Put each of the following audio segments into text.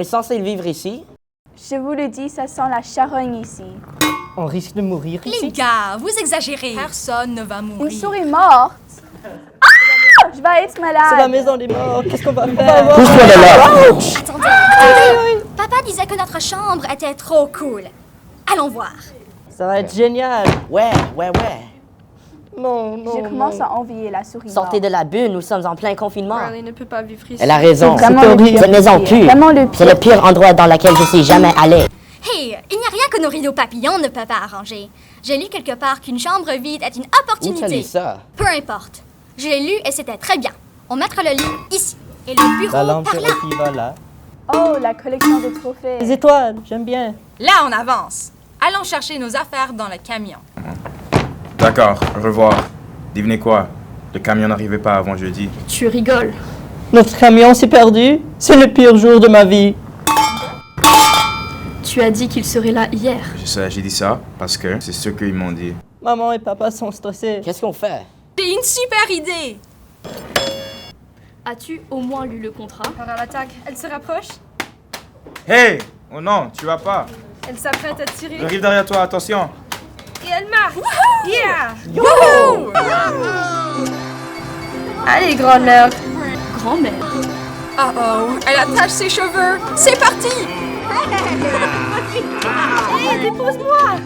est censé vivre ici. Je vous le dis, ça sent la charogne ici. On risque de mourir Les ici. gars, vous exagérez. Personne ne va mourir. Une souris morte. Ah! Je vais être malade. C'est la maison des morts. Qu'est-ce qu'on va faire? Pousse-toi de là! Attendez. Papa disait que notre chambre était trop cool. Allons voir. Ça va être génial. Ouais. Non, non, Je commence non. à envier la souris Sortez morte. de la bulle, nous sommes en plein confinement. Riley ne peut pas vivre ici. Elle a raison. Vraiment C'est le horrible. pire Cette maison du pue. pire. Vraiment le C'est le pire. pire endroit dans lequel je suis jamais allé. Hey, il n'y a rien que nos rideaux papillons ne peuvent pas arranger. J'ai lu quelque part qu'une chambre vide est une Où t'as opportunité. lu ça? Peu importe. Je l'ai lu et c'était très bien. On mettra le lit ici et le bureau La lampe par là. qui va là. Oh, la collection de Les trophées. étoiles, j'aime bien. Là, on avance. Allons chercher nos affaires dans le camion. D'accord, au revoir. Devinez quoi? Le camion n'arrivait pas avant jeudi. Tu rigoles. Notre camion s'est perdu. C'est le pire jour de ma vie. Tu as dit qu'il serait là hier. Je sais, j'ai dit ça parce que c'est ce qu'ils m'ont dit. Maman et papa sont stressés. Qu'est-ce qu'on fait? J'ai une super idée. As-tu au moins lu le contrat? Par l'attaque, elle se rapproche. Hey! Oh non, tu vas pas! Elle s'apprête à tirer. J'arrive derrière toi, attention! Et elle marque. Yeah! Allez, grand-mère. Grand-mère. Oh, elle attache ses cheveux. C'est parti. Hé, dépose-moi!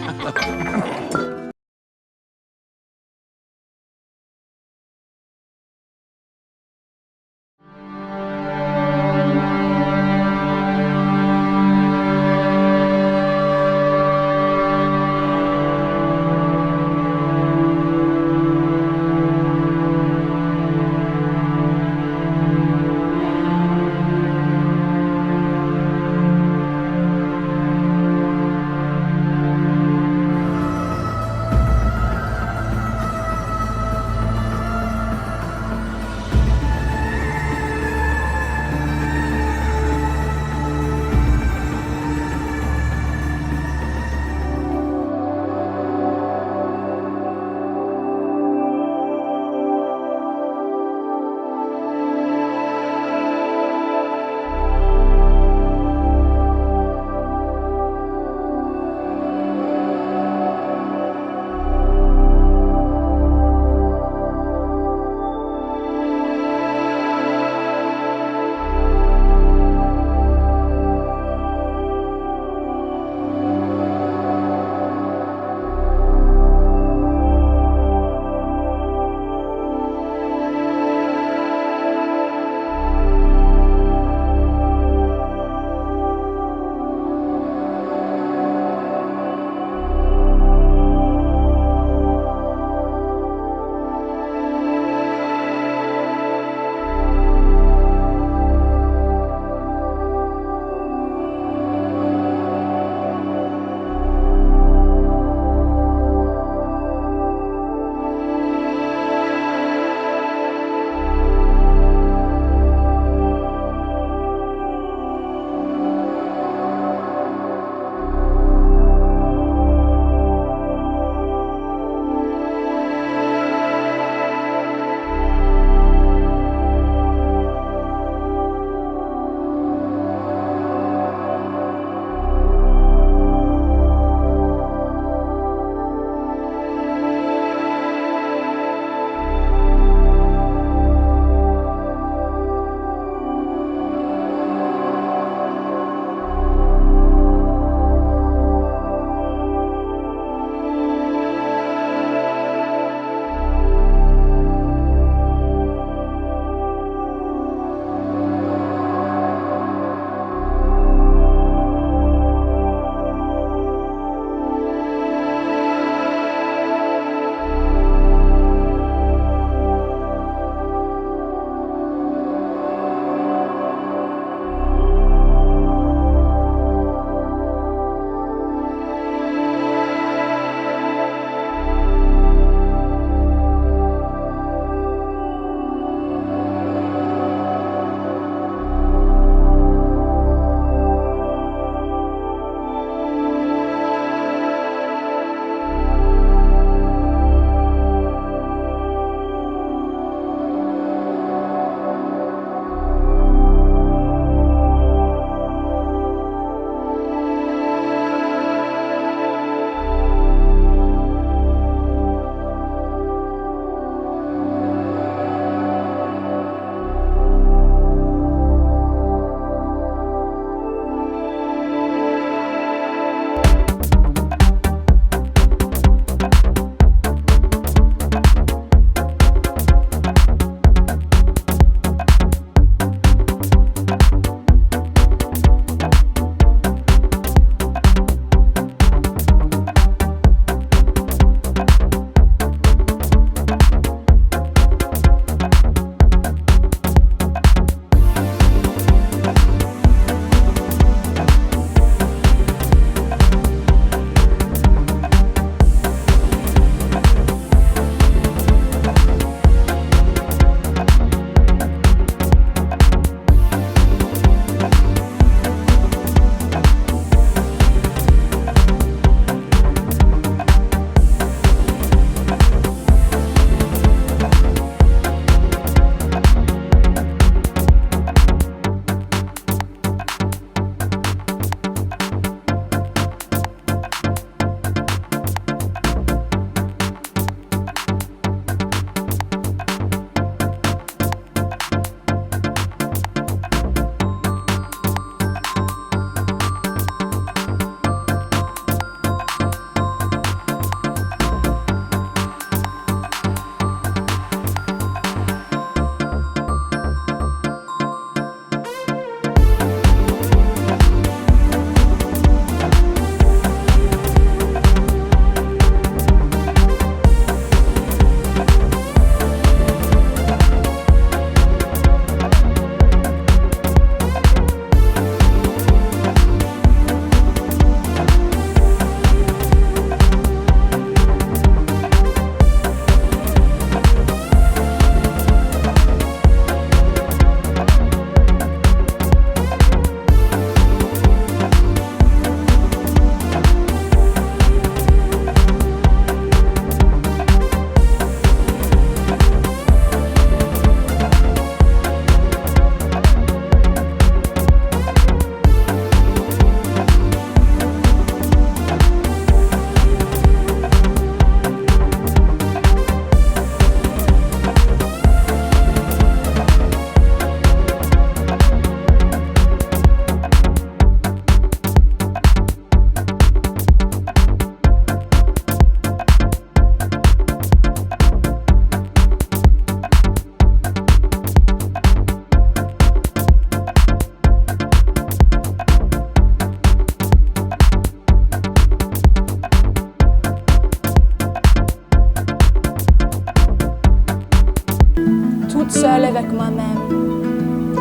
toute seule avec moi-même,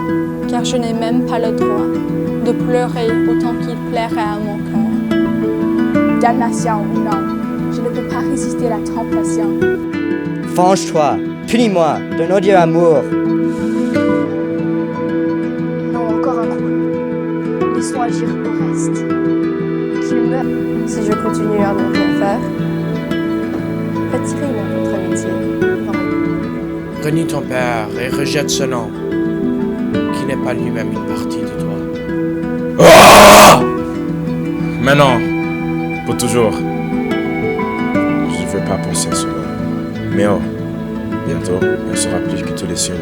car je n'ai même pas le droit de pleurer autant qu'il plairait à mon cœur. Damnation ou non, je ne peux pas résister à la tentation. Venge-toi, punis-moi d'un odieux amour. Non, encore un coup. Laisse-moi agir au reste. Qu'il meure. Si je continue à ne rien faire, retirez-moi votre amitié. Renie ton père et rejette ce nom, qui n'est pas lui-même une partie de toi. Ah! Maintenant, pour toujours. Je ne veux pas penser à cela. Mais oh, bientôt, il ne sera plus que tous les cieux.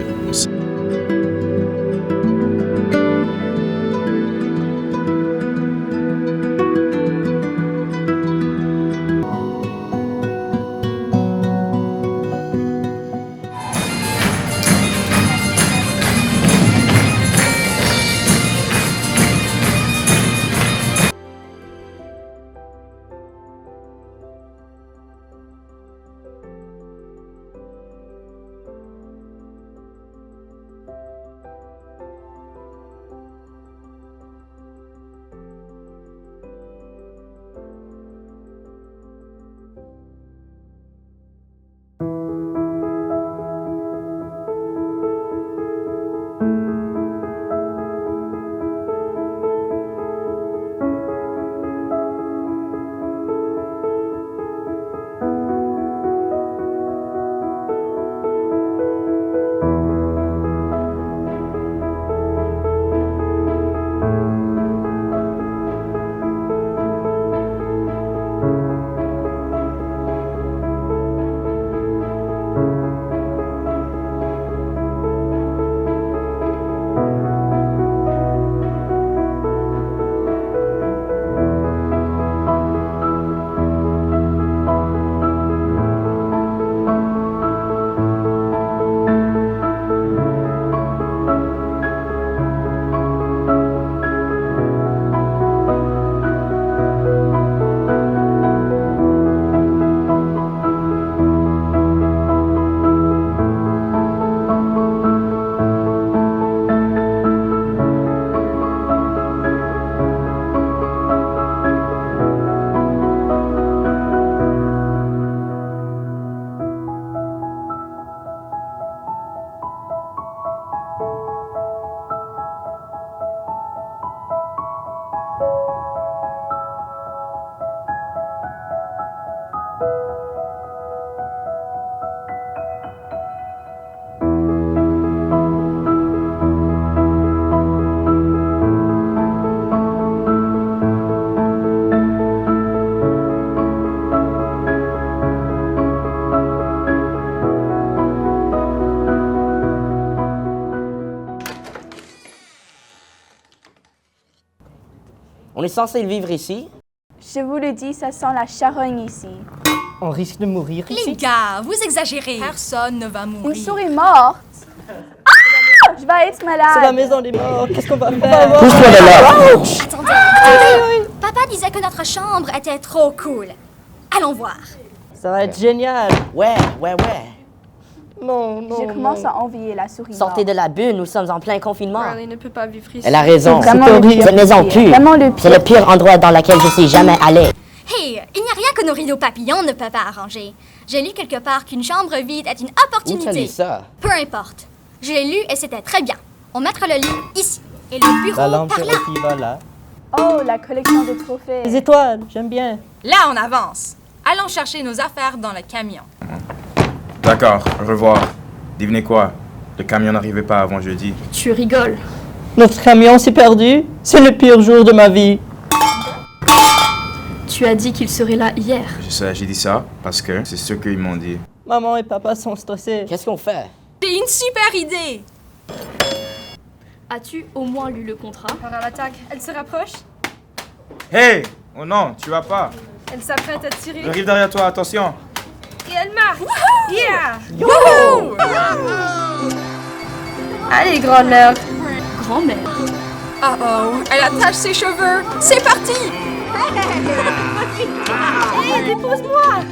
On est censé vivre ici. Je vous le dis, ça sent la charogne ici. On risque de mourir Les ici. gars, vous exagérez. Personne ne va Une mourir. souris morte. Ah! Je vais être malade. C'est la maison des morts. Qu'est-ce qu'on va faire? Pousse-toi de là. Attendez. Papa disait que notre chambre était trop cool. Allons voir. Ça va être génial. Ouais. Non, non, Je commence non. à envier la souris Sortez morte. de la bulle, nous sommes en plein confinement. Riley ne peut pas vivre ici. Elle a raison. C'est vraiment le pire. Cette maison pue. Vraiment le C'est le pire. pire endroit dans lequel je suis jamais allé. Hey, il n'y a rien que nos rideaux papillons ne peuvent pas arranger. J'ai lu quelque part qu'une chambre vide est une Où tu as opportunité. lu ça? Peu importe. Je l'ai lu et c'était très bien. On mettra le lit ici et le bureau La lampe par là. qui va là. Oh, la collection de trophées. Les étoiles, j'aime bien. Là, on avance. Allons chercher nos affaires dans le camion. D'accord, au revoir. Devinez quoi? Le camion n'arrivait pas avant jeudi. Tu rigoles. Notre camion s'est perdu. C'est le pire jour de ma vie. Tu as dit qu'il serait là hier. Je sais, j'ai dit ça parce que c'est ce qu'ils m'ont dit. Maman et papa sont stressés. Qu'est-ce qu'on fait? C'est une super idée! As-tu au moins lu le contrat? Alors l'attaque, elle se rapproche. Hey! Oh non, tu vas pas. Elle s'apprête à tirer. J'arrive derrière toi, attention. Et elle marque. Yeah! Allez, grand-mère. Grand-mère. Oh, elle attache ses cheveux. C'est parti! Hé, dépose-moi!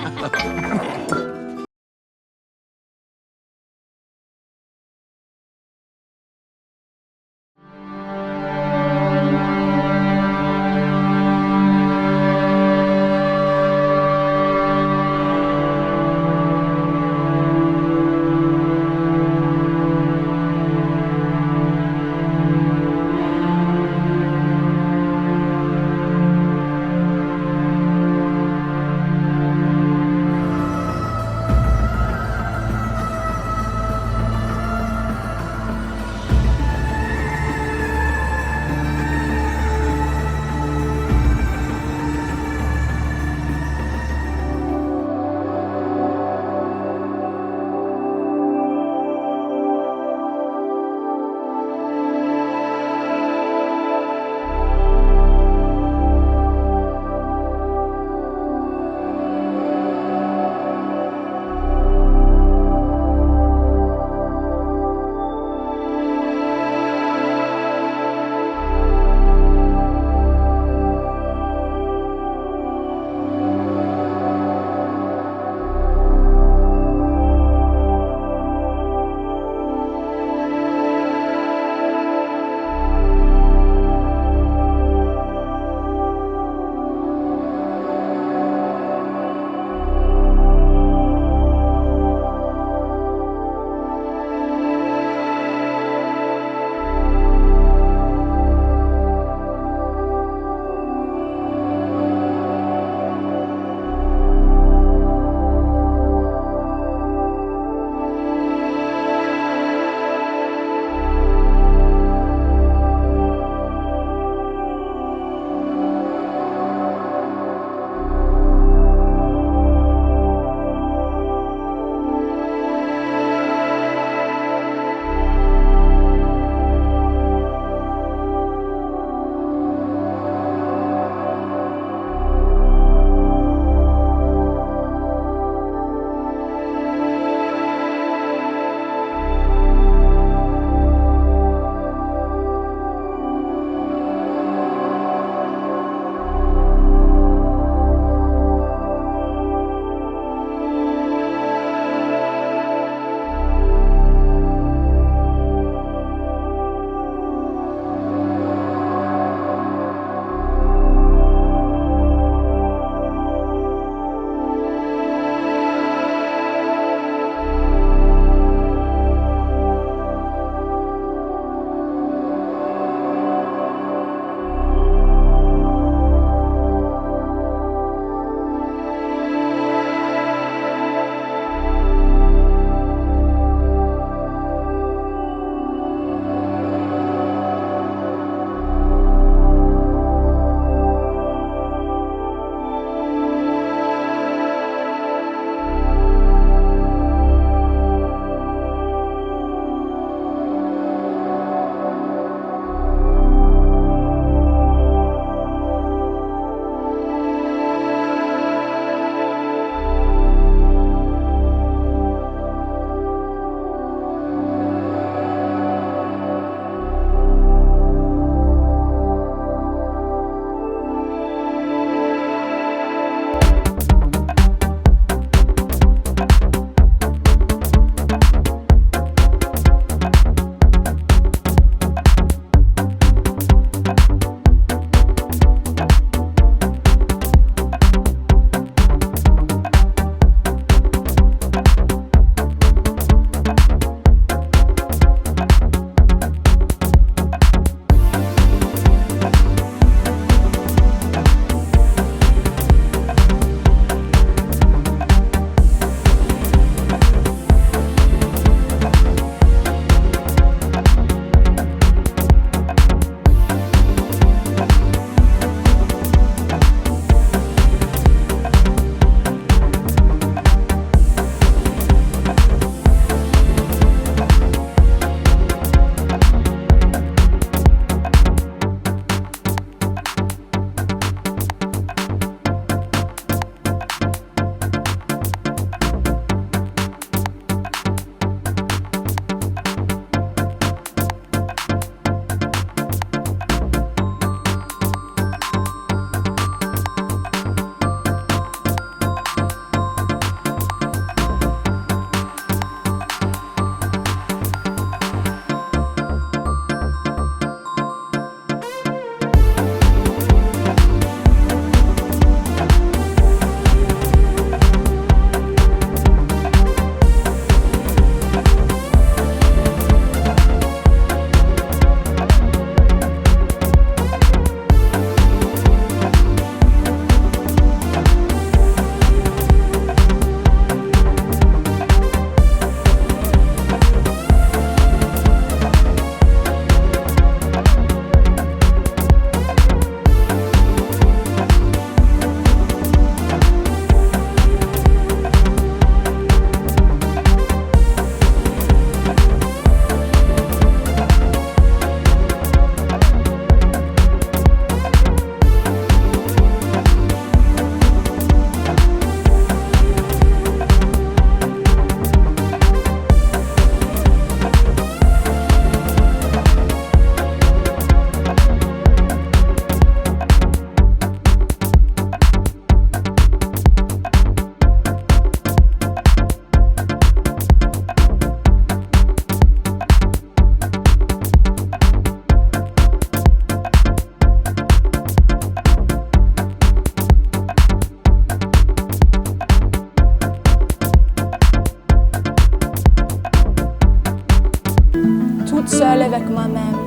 seule avec moi-même,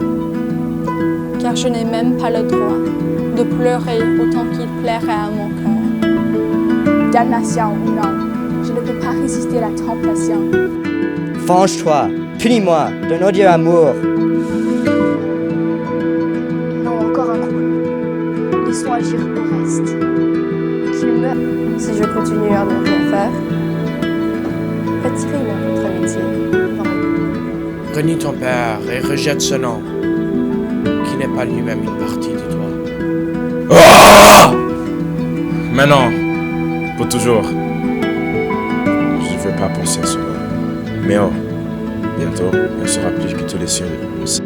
car je n'ai même pas le droit de pleurer autant qu'il plairait à mon cœur. Damnation ou non, je ne peux pas résister à la tentation. Venge-toi, punis-moi d'un odieux amour. Non, encore un coup. Laisse-moi agir au reste. Qu'il meure. Si je continue à ne rien faire, retirez-moi votre amitié. Renie ton père et rejette ce nom, qui n'est pas lui-même une partie de toi. Ah! Maintenant, pour toujours. Je ne veux pas penser à cela. Mais oh, bientôt, il ne sera plus que tous les cieux aussi.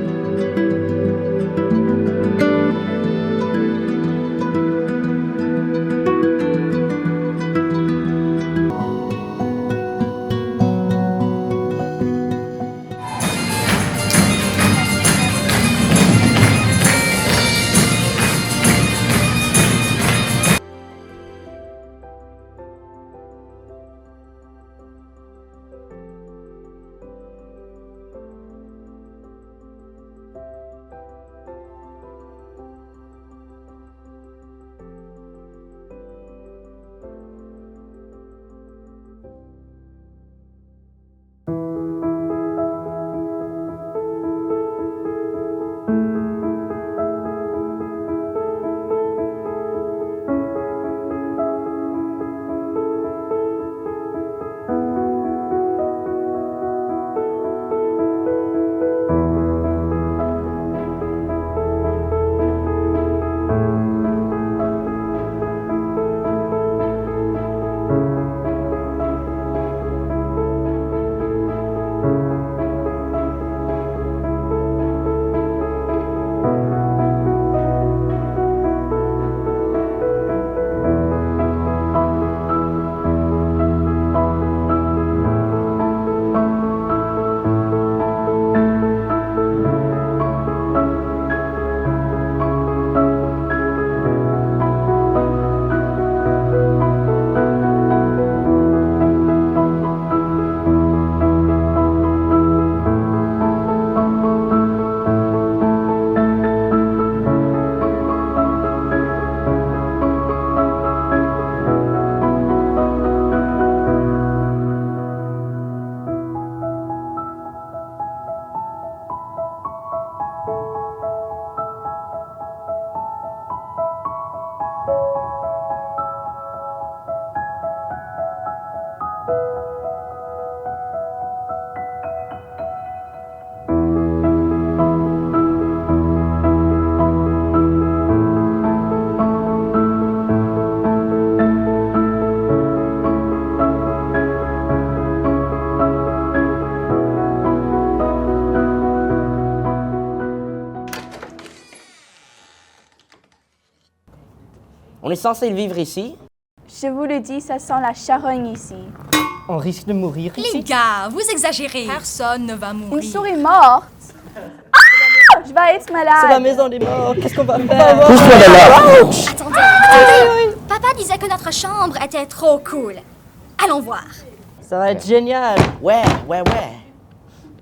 On est censé le vivre ici. Je vous le dis, ça sent la charogne ici. On risque de mourir Les ici. gars, vous exagérez. Personne ne va mourir. Une souris morte. Ah! Je vais être malade. C'est la maison des morts. Qu'est-ce qu'on va faire? Pousse-toi de là. Attendez. Papa disait que notre chambre était trop cool. Allons voir. Ça va être génial. Ouais.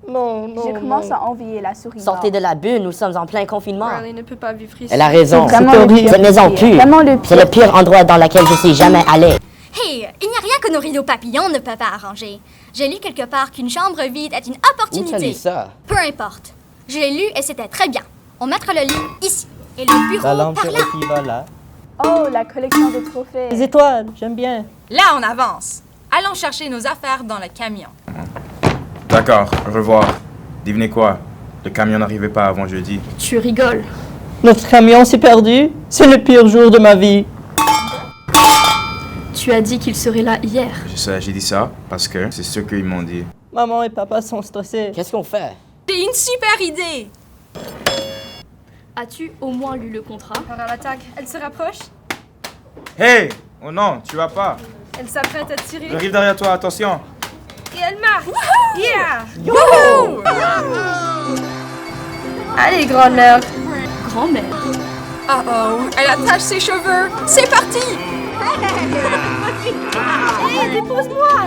Non. Je commence à envier la souris Sortez morte. de la bulle, nous sommes en plein confinement. Riley ne peut pas vivre ici. Elle a raison. C'est vraiment le pire. Cette maison pue. Vraiment le C'est pire. le pire endroit dans lequel je suis jamais allé. Hey, il n'y a rien que nos rideaux papillons ne peuvent pas arranger. J'ai lu quelque part qu'une chambre vide est une Où t'as opportunité. lu ça? Peu importe. Je l'ai lu et c'était très bien. On mettra le lit ici et le bureau La lampe par là. qui va là. Oh, la collection de trophées. Les étoiles, j'aime bien. Là, on avance. Allons chercher nos affaires dans le camion. D'accord, au revoir. Devinez quoi? Le camion n'arrivait pas avant jeudi. Tu rigoles. Notre camion s'est perdu. C'est le pire jour de ma vie. Tu as dit qu'il serait là hier. Je sais, j'ai dit ça parce que c'est ce qu'ils m'ont dit. Maman et papa sont stressés. Qu'est-ce qu'on fait? J'ai une super idée. As-tu au moins lu le contrat? Alors l'attaque, elle se rapproche. Hey! Oh non, tu vas pas. Elle s'apprête à tirer. J'arrive derrière toi, attention. Et elle marque. Yeah! Wouhou! Allez, grand-mère. Grand-mère. Oh, elle attache ses cheveux. C'est parti! Hé, dépose-moi.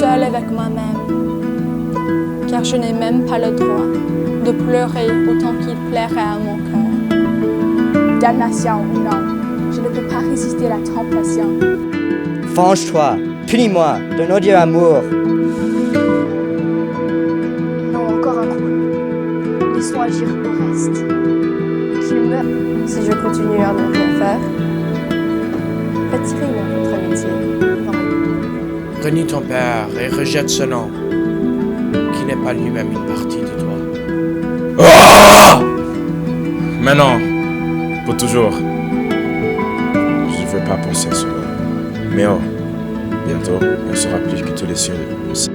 seule avec moi-même, car je n'ai même pas le droit de pleurer autant qu'il plairait à mon cœur. Damnation ou non, je ne peux pas résister à la tentation. Venge-toi, punis-moi d'un odieux amour. Non, encore un coup. Laissons agir au reste. Qu'il meure. Si je continue à ne rien faire, retirez-moi votre amitié. Renie ton père et rejette ce nom, qui n'est pas lui-même une partie de toi. Oh! Maintenant, pour toujours. Je ne veux pas penser à cela. Mais oh, bientôt, il ne sera plus que tous les cieux aussi.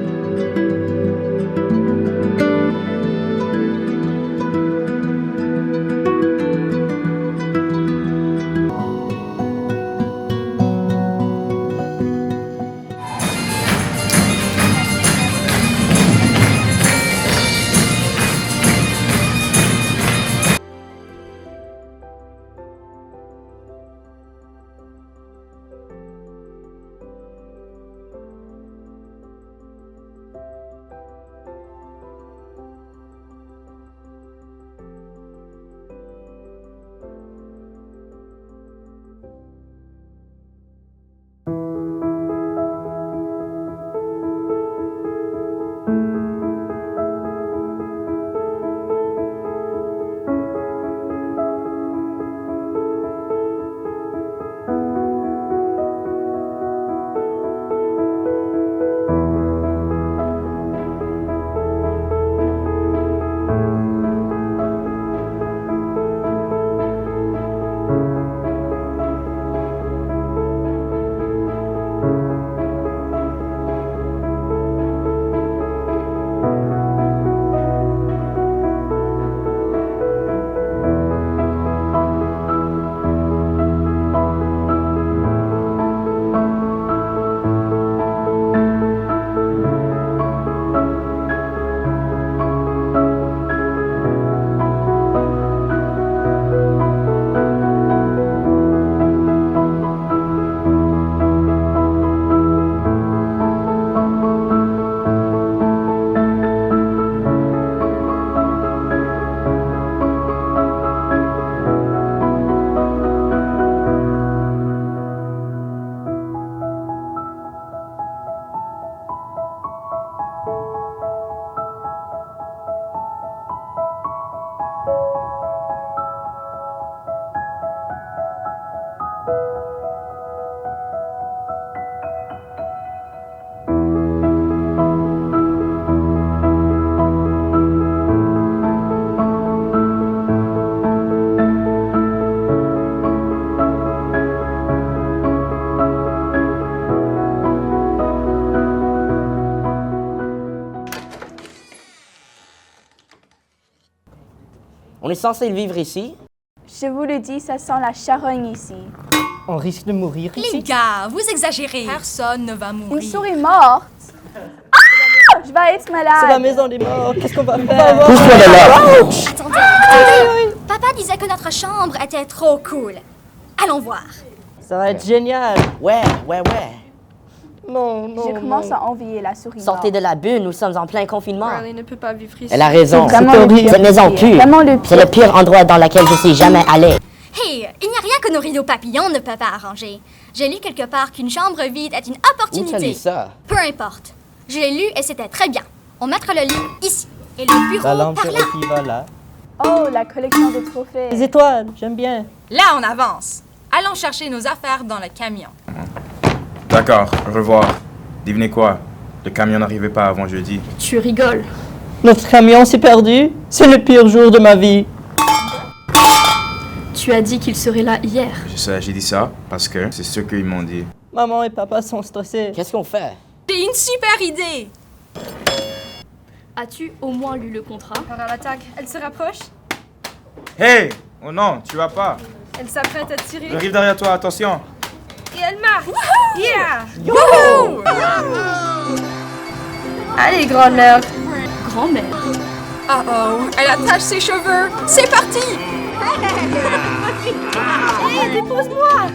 On est censé le vivre ici. Je vous le dis, ça sent la charogne ici. On risque de mourir Les ici. gars, vous exagérez. Personne ne va mourir. Une souris morte. Ah! Je vais être malade. C'est la maison des morts. Qu'est-ce qu'on va faire? Pousse-toi de là. Attendez. Papa disait que notre chambre était trop cool. Allons voir. Ça va être génial. Ouais. Non. Je commence à envier la souris Sortez morte. de la bulle, nous sommes en plein confinement. Riley ne peut pas vivre ici. Elle a raison. C'est vraiment le pire. Cette maison pue. Vraiment le C'est pire. le pire endroit dans lequel je suis jamais allé. Hey, il n'y a rien que nos rideaux papillons ne peuvent pas arranger. J'ai lu quelque part qu'une chambre vide est une Où tu as opportunité. lu ça? Peu importe. Je l'ai lu et c'était très bien. On mettra le lit ici et le bureau La lampe par là. qui va là. Oh, la collection de trophées. Les étoiles, j'aime bien. Là, on avance. Allons chercher nos affaires dans le camion. D'accord, au revoir. Devinez quoi? Le camion n'arrivait pas avant jeudi. Tu rigoles. Notre camion s'est perdu. C'est le pire jour de ma vie. Tu as dit qu'il serait là hier. Je sais, j'ai dit ça parce que c'est ce qu'ils m'ont dit. Maman et papa sont stressés. Qu'est-ce qu'on fait? J'ai une super idée. As-tu au moins lu le contrat? Pendant l'attaque, elle se rapproche. Hey! Oh non, tu vas pas. Elle s'apprête à tirer. J'arrive derrière toi, attention. Et elle marque. Yeah! Wouhou! Allez, grand-mère. Grand-mère. Oh, elle attache ses cheveux. C'est parti! Hé, dépose-moi.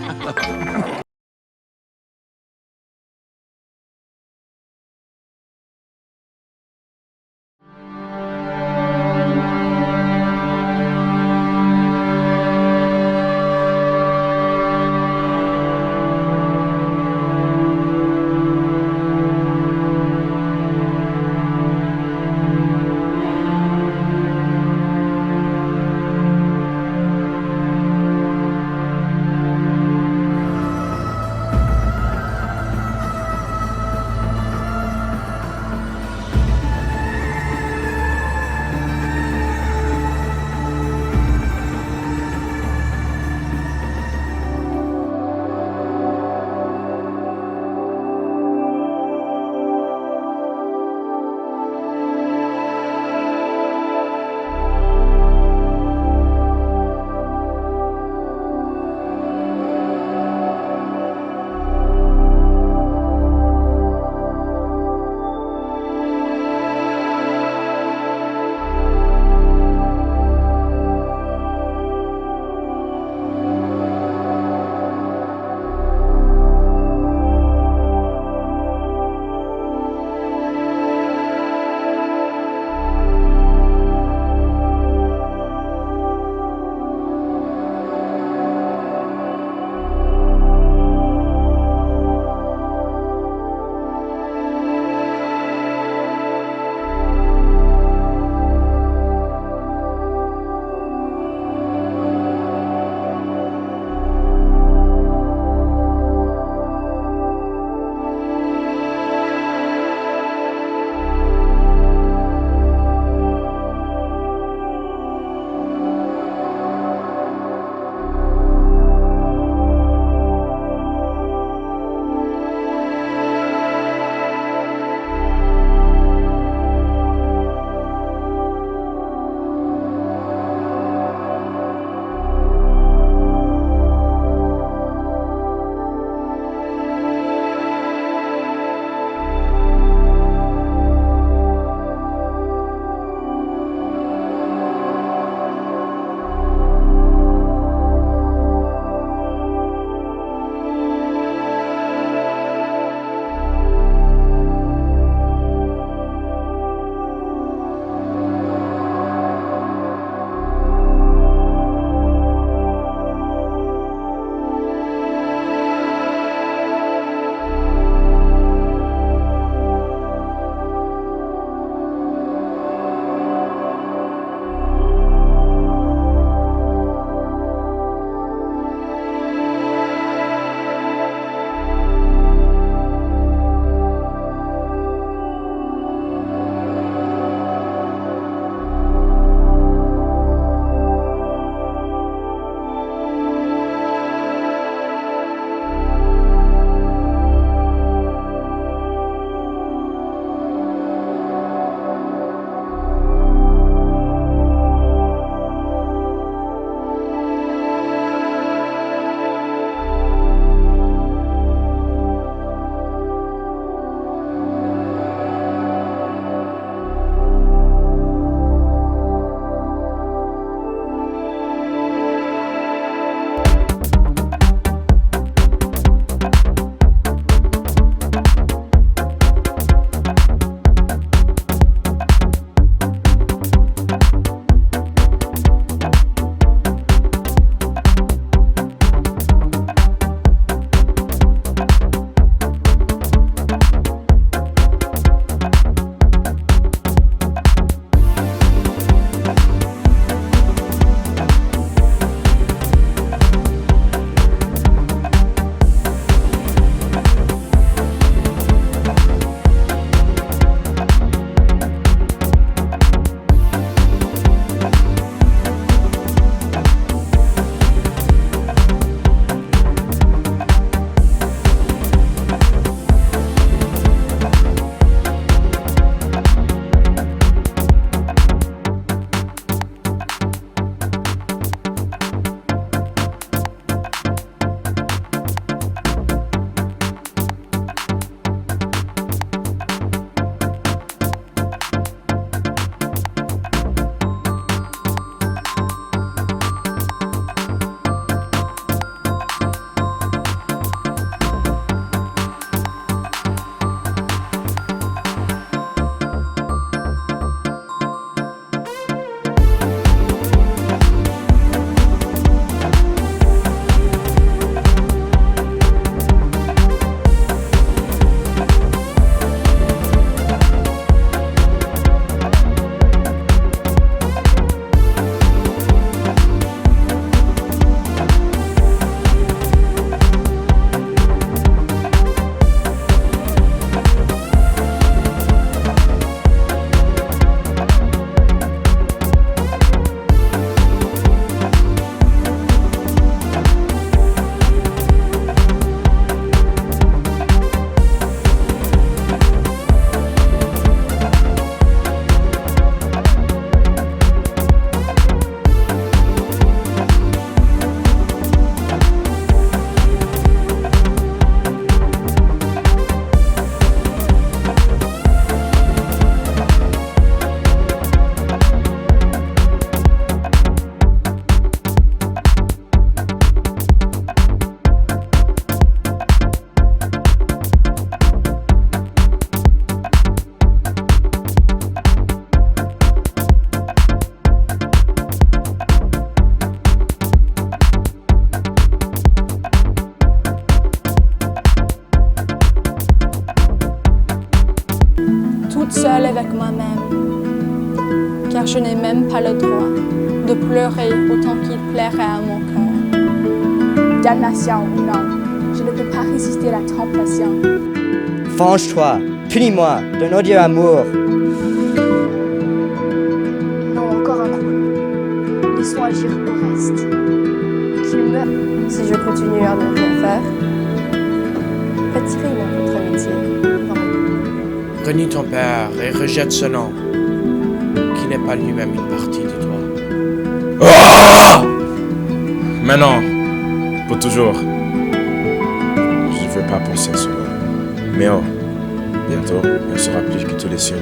avec moi-même, car je n'ai même pas le droit de pleurer autant qu'il plairait à mon cœur. Damnation ou non, je ne peux pas résister à la tentation. Venge-toi, punis-moi d'un odieux amour. Non, encore un coup. Laissons agir au reste. Qu'il meure. Si je continue à ne rien faire, retirez-moi votre amitié. Renie ton père et rejette ce nom, qui n'est pas lui-même une partie de toi. Oh! Maintenant, pour toujours. Je ne veux pas penser à cela. Mais oh, bientôt, il ne sera plus que tous les cieux.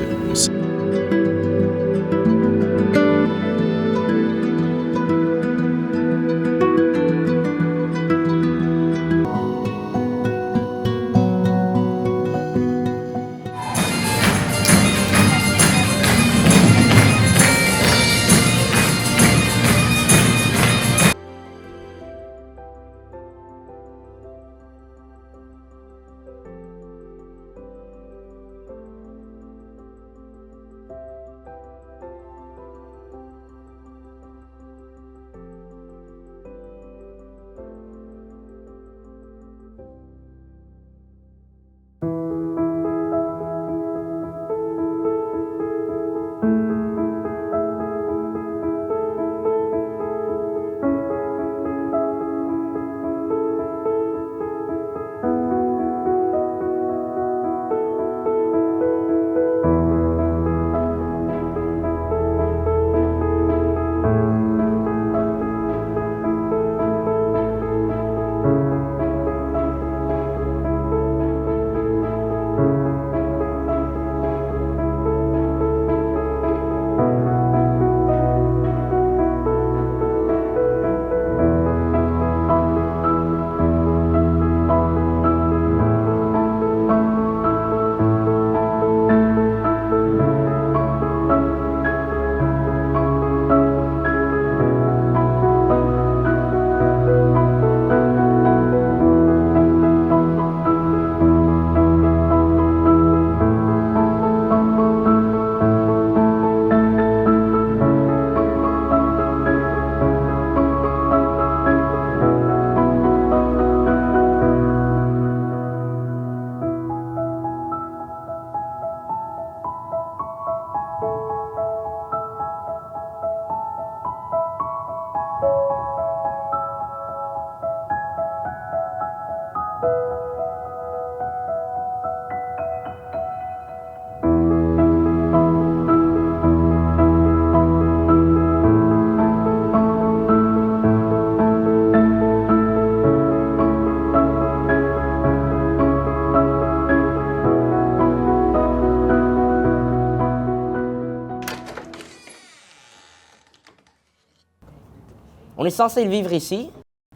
On est censé le vivre ici.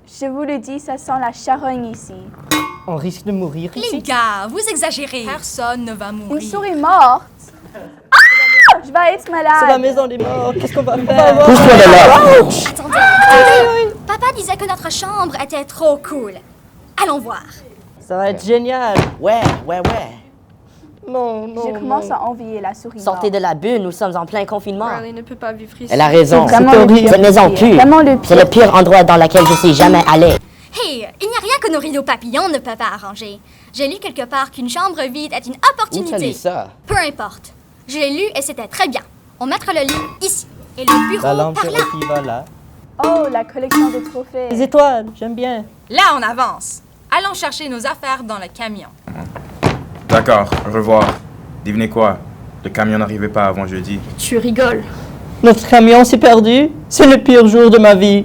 Je vous le dis, ça sent la charogne ici. On risque de mourir Les ici. gars, vous exagérez. Personne ne va mourir. Une souris morte. Ah! Je vais être malade. C'est la maison des morts. Qu'est-ce qu'on va faire? Pousse-toi de là. Attendez. Papa disait que notre chambre était trop cool. Allons voir. Ça va être génial. Ouais. Non. Je commence à envier la souris Sortez de la bulle, nous sommes en plein confinement. Riley ne peut pas vivre ici. Elle a raison. C'est vraiment le pire. Cette maison pue. Vraiment le pire. C'est le pire endroit dans lequel je suis jamais allé. Hey, il n'y a rien que nos rideaux papillons ne peuvent pas arranger. J'ai lu quelque part qu'une chambre vide est une Où t'as opportunité. lu ça? Peu importe. Je l'ai lu et c'était très bien. On mettra le lit ici. Et le bureau La lampe par là. qui va là. Oh, la collection de trophées. Les étoiles, j'aime bien. Là, on avance. Allons chercher nos affaires dans le camion. D'accord, au revoir. Devinez quoi? Le camion n'arrivait pas avant jeudi. Tu rigoles. Notre camion s'est perdu. C'est le pire jour de ma vie.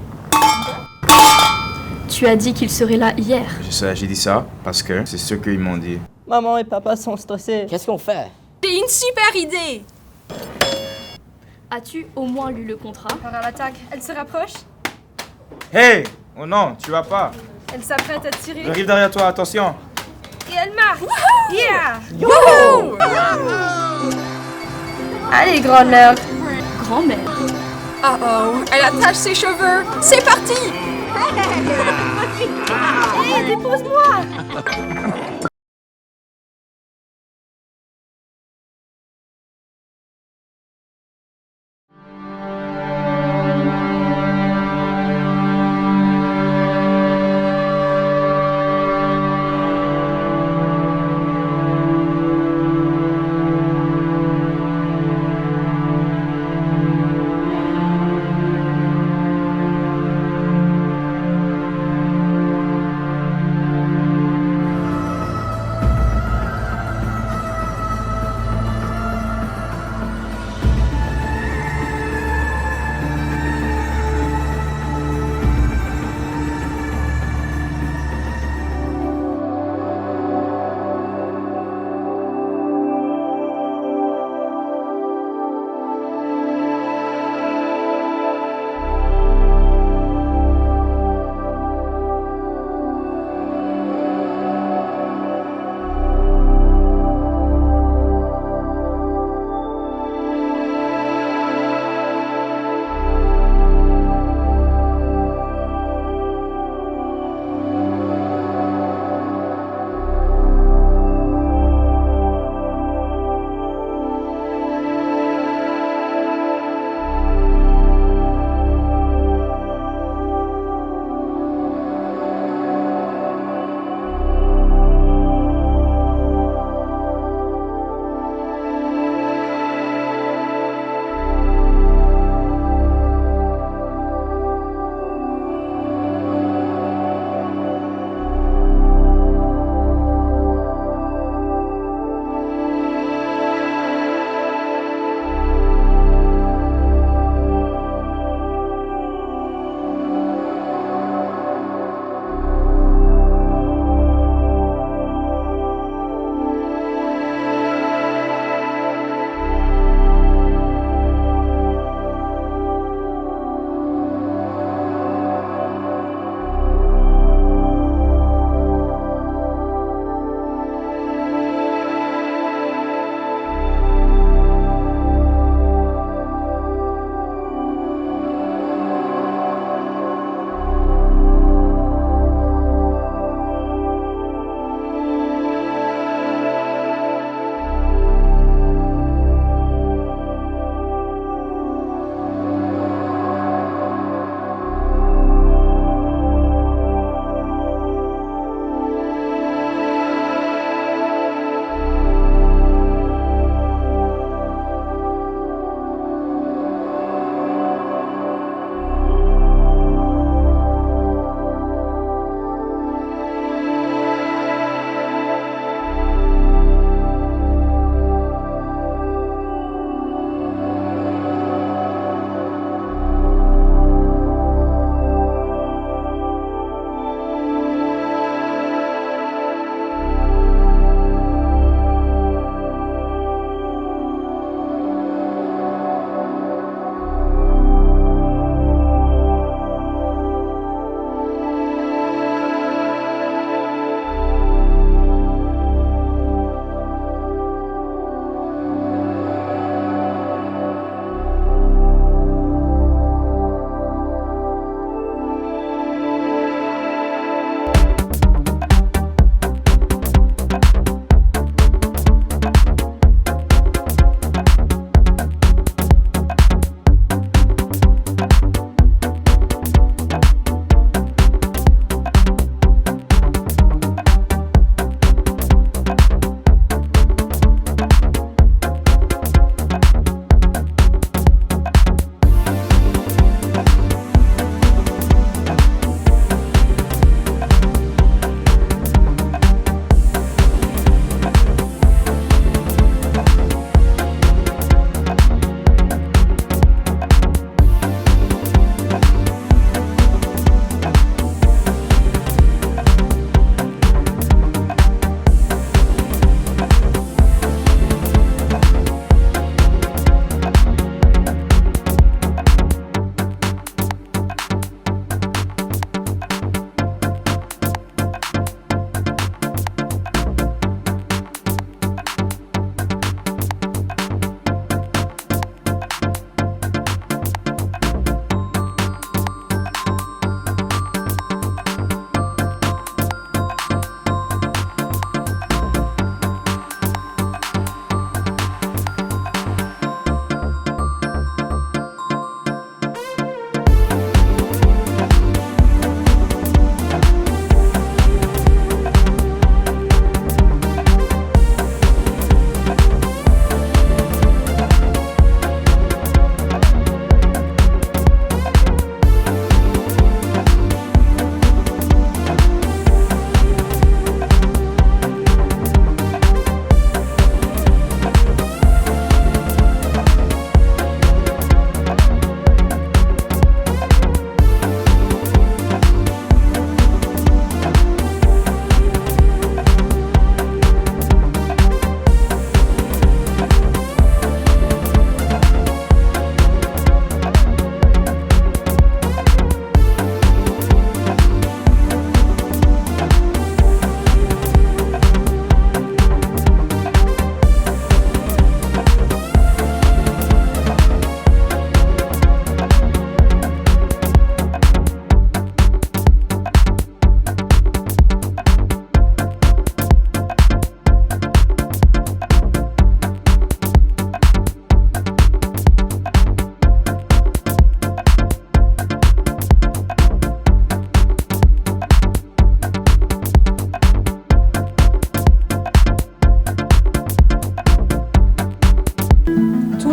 Tu as dit qu'il serait là hier. Je sais, j'ai dit ça parce que c'est ce qu'ils m'ont dit. Maman et papa sont stressés. Qu'est-ce qu'on fait? J'ai une super idée! As-tu au moins lu le contrat? Par l'attaque, elle se rapproche. Hey! Oh non, tu vas pas. Elle s'apprête à tirer. J'arrive derrière toi, attention. Et elle marque. Yeah! Wouhou! Allez, grand-mère. Grand-mère. Oh, elle attache ses cheveux. C'est parti! Hé, dépose-moi!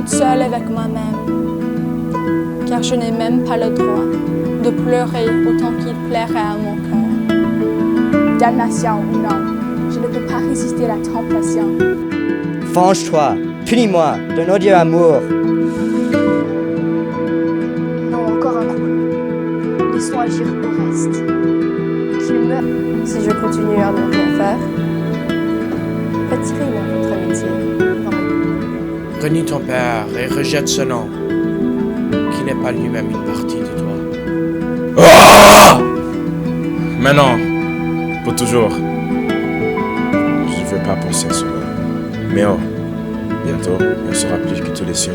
toute seule avec moi-même, car je n'ai même pas le droit de pleurer autant qu'il plairait à mon cœur. Damnation ou non, je ne peux pas résister à la tentation. Venge-toi, punis-moi d'un odieux amour. Non, encore un coup. Laisse-moi agir au reste. Qu'il meure. Si je continue à ne rien faire, retirez-moi votre amitié. Renie ton père et rejette ce nom, qui n'est pas lui-même une partie de toi. Oh! Maintenant, pour toujours. Je ne veux pas penser à cela. Mais oh, bientôt, il ne sera plus que tous les cieux.